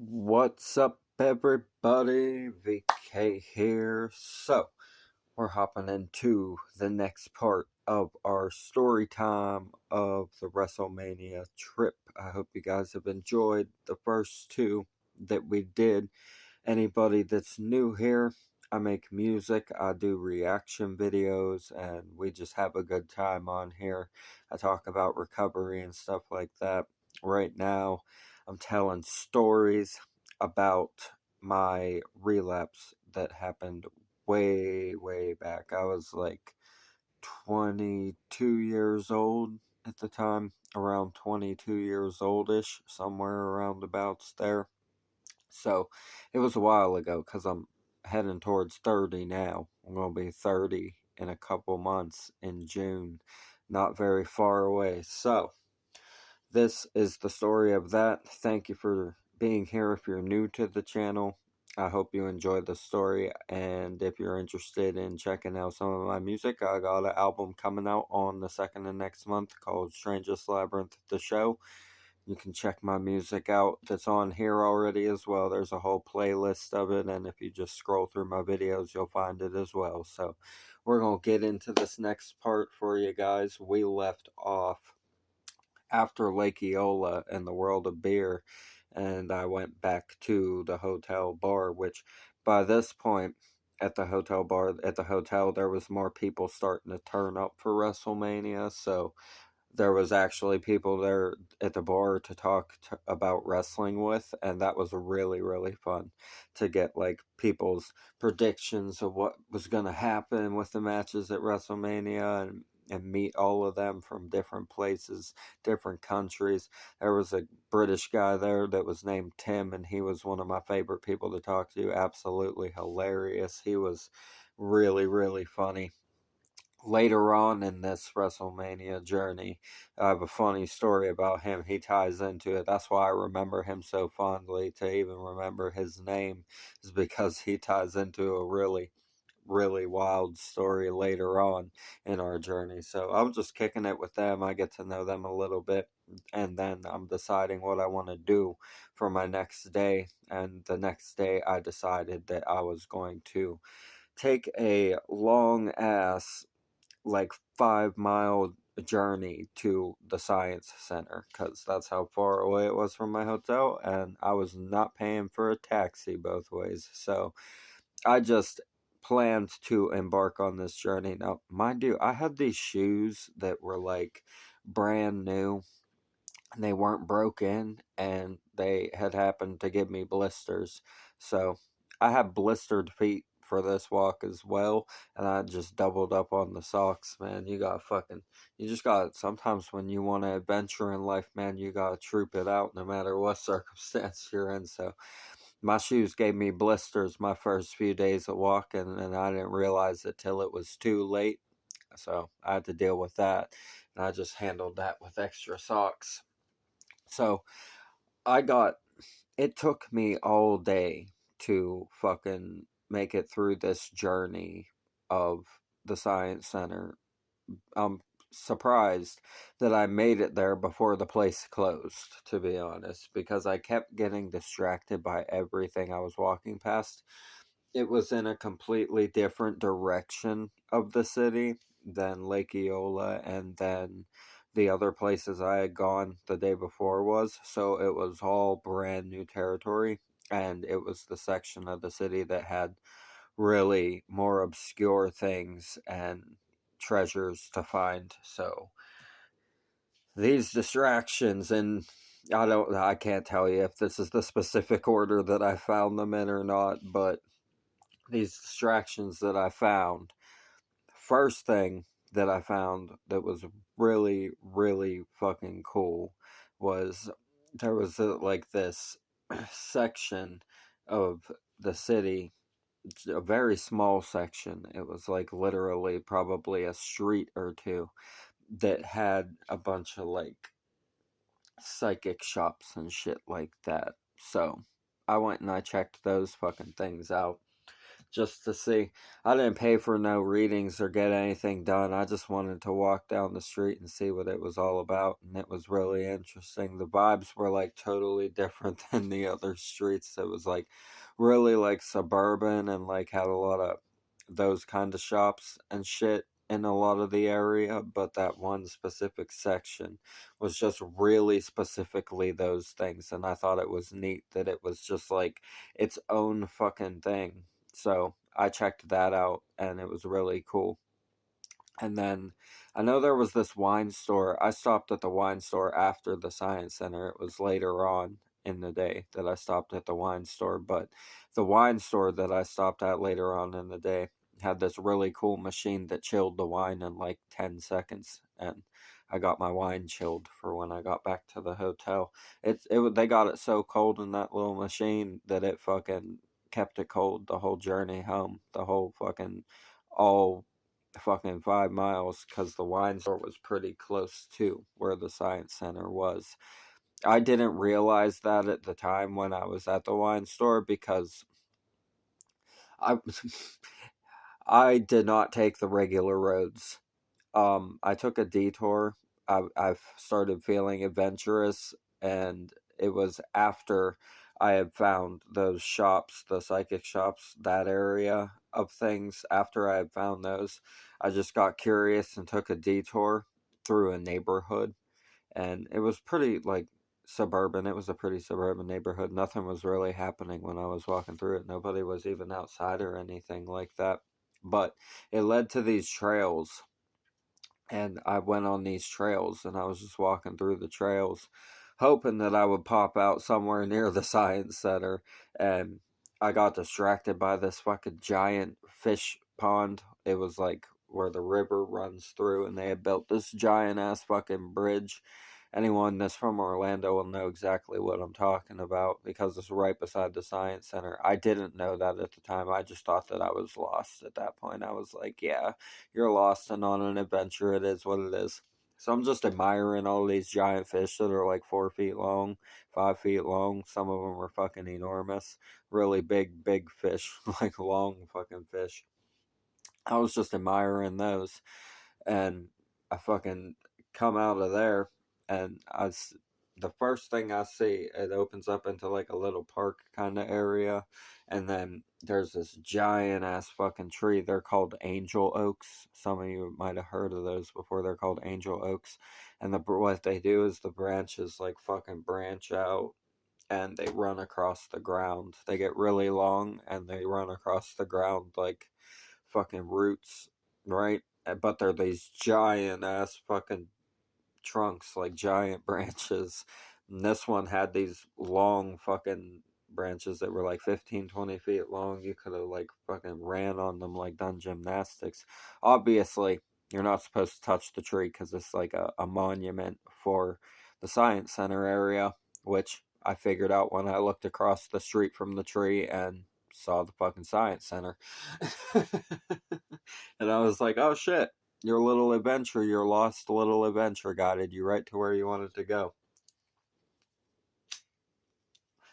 What's up, everybody? VK here. So, we're hopping into the next part of our story time of the WrestleMania trip. I hope you guys have enjoyed the first two that we did. Anybody that's new here, I make music, I do reaction videos, and we just have a good time on here. I talk about recovery and stuff like that. Right now, I'm telling stories about my relapse that happened way back. I was like 22 years old at the time, around 22 years oldish, somewhere around abouts there. So it was a while ago because I'm heading towards 30 now. I'm going to be 30 in a couple months in June. Not very far away. So this is the story of that. Thank you for being here if you're new to the channel. I hope you enjoyed the story, and if you're interested in checking out some of my music, I got an album coming out on the 2nd of next month called Strangest Labyrinth, the show. You can check my music out that's on here already as well. There's a whole playlist of it, and if you just scroll through my videos, you'll find it as well. So we're going to get into this next part for you guys. We left off after Lake Eola and the World of Beer, and I went back to the hotel bar, which by this point at the hotel bar, at the hotel, there was more people starting to turn up for WrestleMania, so there was actually people there at the bar to talk about wrestling with, and that was really fun to get like people's predictions of what was going to happen with the matches at WrestleMania, and meet all of them from different places, different countries. There was a British guy there that was named Tim, and he was one of my favorite people to talk to. Absolutely hilarious. He was really funny. Later on in this WrestleMania journey, I have a funny story about him. He ties into it. That's why I remember him so fondly. To even remember his name is because he ties into a really wild story later on in our journey. So I'm just kicking it with them. I get to know them a little bit, and then I'm deciding what I want to do for my next day. And the next day, I decided that I was going to take a long ass, like 5 mile journey to the science center, because that's how far away it was from my hotel, and I was not paying for a taxi both ways. So I just planned to embark on this journey. Now, mind you, I had these shoes that were like brand new, and they weren't broken, and they had happened to give me blisters. So I have blistered feet for this walk as well, and I just doubled up on the socks, man. You just got, sometimes when you want to adventure in life, man, you got to troop it out no matter what circumstance you're in. So my shoes gave me blisters my first few days of walking, and I didn't realize it till it was too late. So I had to deal with that, and I just handled that with extra socks. So I got, it took me all day to fucking make it through this journey of the Science Center. I'm surprised that I made it there before the place closed, to be honest, because I kept getting distracted by everything I was walking past. It was in a completely different direction of the city than Lake Eola and then the other places I had gone the day before was. So it was all brand new territory, and it was the section of the city that had really more obscure things and treasures to find. So these distractions, and I can't tell you if this is the specific order that I found them in or not, but these distractions that I found. First thing that I found that was really fucking cool was there was like this section of the city, a very small section. It was like literally probably a street or two that had a bunch of like psychic shops and shit like that. So I went and I checked those fucking things out. just to see. I didn't pay for no readings or get anything done. I just wanted to walk down the street and see what it was all about, and it was really interesting. The vibes were like totally different than the other streets. It was like really like suburban and like had a lot of those kind of shops and shit in a lot of the area, but that one specific section was just really specifically those things, and I thought it was neat that it was just like its own fucking thing. So I checked that out and it was really cool. And then I know there was this wine store. I stopped at the wine store after the Science Center. It was later on in the day that I stopped at the wine store. But the wine store that I stopped at later on in the day had this really cool machine that chilled the wine in like 10 seconds. And I got my wine chilled for when I got back to the hotel. They got it so cold in that little machine that it fucking kept it cold the whole journey home. The whole fucking all fucking 5 miles, because the wine store was pretty close to where the Science Center was. I didn't realize that at the time when I was at the wine store because I I did not take the regular roads. I took a detour. I've started feeling adventurous, and it was after I had found those shops, the psychic shops, that area of things. After I had found those, I just got curious and took a detour through a neighborhood, and it was pretty like suburban. It was a pretty suburban neighborhood. Nothing was really happening when I was walking through it. Nobody was even outside or anything like that. But it led to these trails, and I went on these trails, and I was just walking through the trails hoping that I would pop out somewhere near the Science Center, and I got distracted by this fucking giant fish pond. It was like where the river runs through, and they had built this giant ass fucking bridge. Anyone that's from Orlando will know exactly what I'm talking about because it's right beside the Science Center. I didn't know that at the time. I just thought that I was lost at that point. I was like, yeah, you're lost and on an adventure. It is what it is. So I'm just admiring all these giant fish that are like 4 feet long, 5 feet long. Some of them are fucking enormous. Really big, big fish, like long fucking fish. I was just admiring those, and I fucking come out of there, and the first thing I see, it opens up into like a little park kind of area, and then there's this giant ass fucking tree. They're called angel oaks. Some of you might have heard of those before. They're called angel oaks, and what they do is the branches like fucking branch out, and they run across the ground. They get really long, and they run across the ground like fucking roots, right? But they're these giant ass fucking trunks, like giant branches. And this one had these long fucking branches that were like 15, 20 feet long. You could have like fucking ran on them like done gymnastics. Obviously, you're not supposed to touch the tree because it's like a monument for the Science Center area, which I figured out when I looked across the street from the tree and saw the fucking Science Center. And I was like, oh shit, your little adventure, your lost little adventure guided you right to where you wanted to go.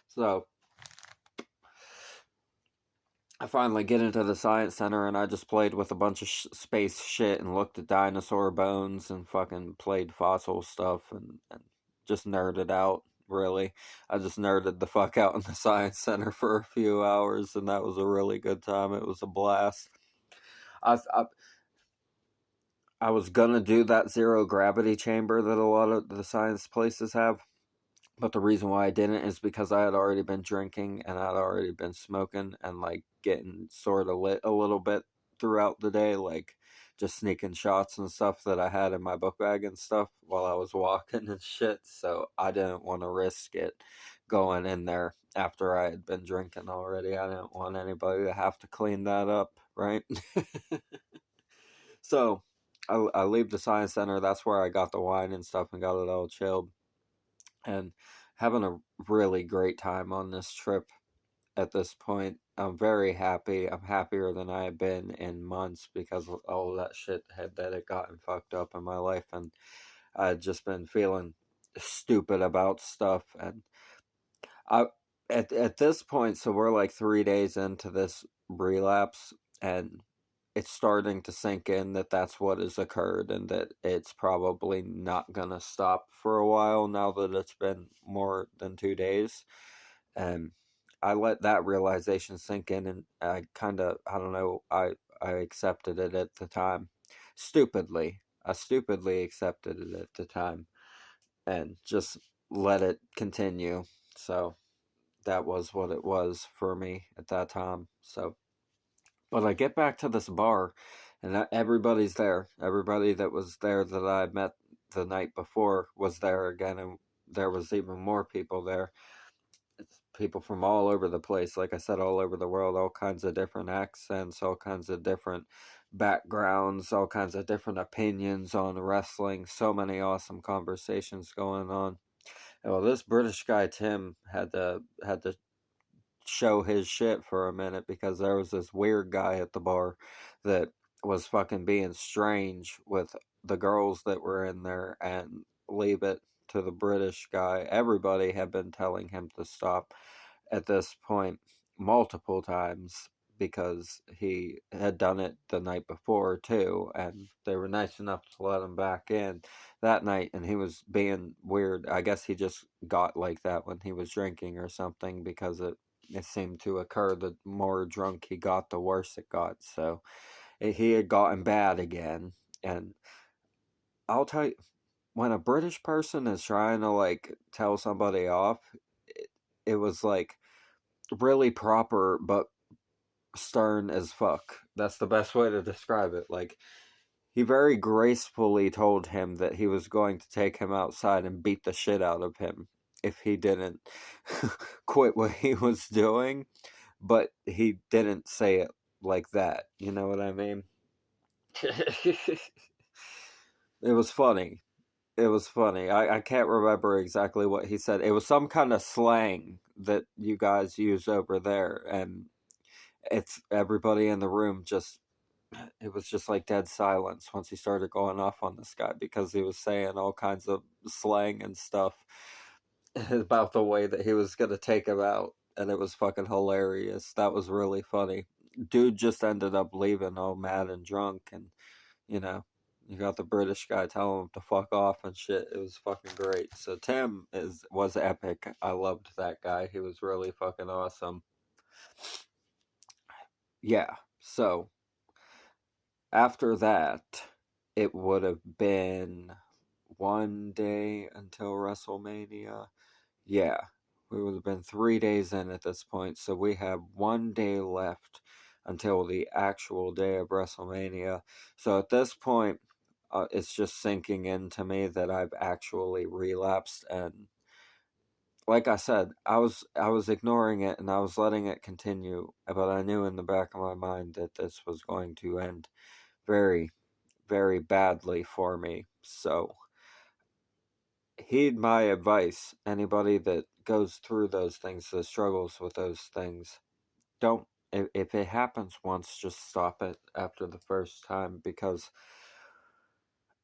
So I finally get into the Science Center, and I just played with a bunch of space shit and looked at dinosaur bones and fucking played fossil stuff, and just nerded out, really. I just nerded the fuck out in the Science Center for a few hours, and that was a really good time. It was a blast. I, I, I was gonna do that zero gravity chamber that a lot of the science places have, but the reason why I didn't is because I had already been drinking and I'd already been smoking and like getting sort of lit a little bit throughout the day, like just sneaking shots and stuff that I had in my book bag and stuff while I was walking and shit. So I didn't want to risk it going in there after I had been drinking already. I didn't want anybody to have to clean that up, right? So I leave the Science Center. That's where I got the wine and stuff and got it all chilled, and having a really great time on this trip at this point. I'm very happy. I'm happier than I have been in months because of all that shit that had gotten fucked up in my life, and I had just been feeling stupid about stuff. And I at this point, so we're like 3 days into this relapse, and it's starting to sink in that that's what has occurred and that it's probably not gonna stop for a while now that it's been more than 2 days. And I let that realization sink in, and I kind of, I don't know, I accepted it at the time. Stupidly. I stupidly accepted it at the time and just let it continue. So that was what it was for me at that time. So, but I get back to this bar, and everybody's there. Everybody that was there that I met the night before was there again, and there was even more people there. It's people from all over the place, like I said, all over the world, all kinds of different accents, all kinds of different backgrounds, all kinds of different opinions on wrestling. So many awesome conversations going on. And well, this British guy Tim had to show his shit for a minute because there was this weird guy at the bar that was fucking being strange with the girls that were in there and leave it to the British guy. Everybody had been telling him to stop at this point multiple times because he had done it the night before too, and they were nice enough to let him back in that night, and he was being weird. I guess he just got like that when he was drinking or something because it seemed to occur the more drunk he got, the worse it got. So he had gotten bad again. And I'll tell you, when a British person is trying to like tell somebody off, it was like really proper but stern as fuck. That's the best way to describe it. Like, he very gracefully told him that he was going to take him outside and beat the shit out of him if he didn't quit what he was doing, but he didn't say it like that. You know what I mean? It was funny. It was funny. I can't remember exactly what he said. It was some kind of slang that you guys use over there, and it's everybody in the room just, it was just like dead silence once he started going off on this guy because he was saying all kinds of slang and stuff about the way that he was going to take him out, and it was fucking hilarious. That was really funny. Dude just ended up leaving all mad and drunk, and you know, you got the British guy telling him to fuck off and shit. It was fucking great. So Tim was epic. I loved that guy. He was really fucking awesome. Yeah. So after that, it would have been one day until WrestleMania. Yeah, we would have been 3 days in at this point, so we have one day left until the actual day of WrestleMania. So at this point, it's just sinking into me that I've actually relapsed, and like I said, I was ignoring it and I was letting it continue, but I knew in the back of my mind that this was going to end very, very badly for me. So heed my advice. Anybody that goes through those things, that struggles with those things, don't. If it happens once, just stop it after the first time, because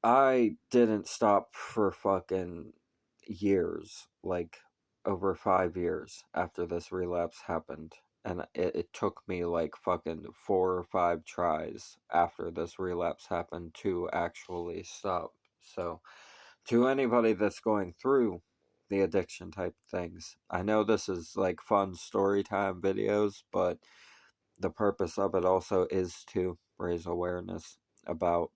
I didn't stop for fucking years, like over 5 years after this relapse happened. And it took me like fucking 4 or 5 tries after this relapse happened to actually stop. So, to anybody that's going through the addiction type things, I know this is like fun story time videos, but the purpose of it also is to raise awareness about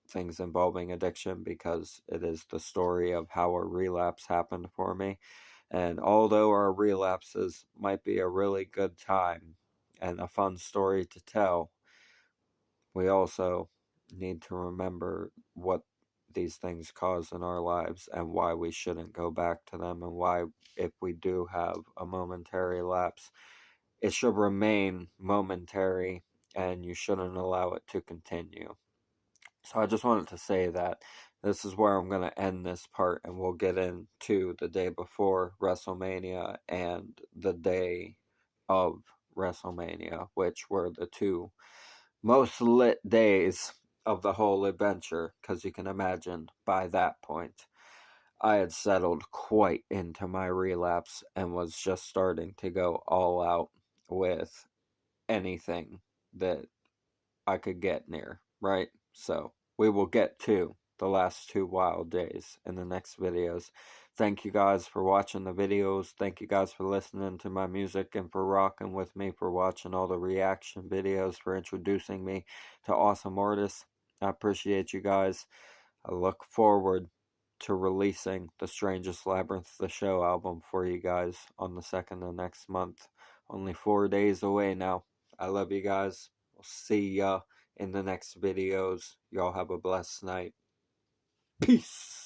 things involving addiction, because it is the story of how a relapse happened for me. And although our relapses might be a really good time and a fun story to tell, we also need to remember what these things cause in our lives and why we shouldn't go back to them, and why, if we do have a momentary lapse, it should remain momentary and you shouldn't allow it to continue. So I just wanted to say that this is where I'm going to end this part, and we'll get into the day before WrestleMania and the day of WrestleMania, which were the two most lit days of the whole adventure, because you can imagine by that point I had settled quite into my relapse and was just starting to go all out with anything that I could get near, right? So we will get to the last 2 wild days in the next videos. Thank you guys for watching the videos. Thank you guys for listening to my music and for rocking with me, for watching all the reaction videos, for introducing me to awesome artists. I appreciate you guys. I look forward to releasing the Strangest Labyrinth the Show album for you guys on the 2nd of next month. Only 4 days away now. I love you guys. We'll see ya in the next videos. Y'all have a blessed night. Peace.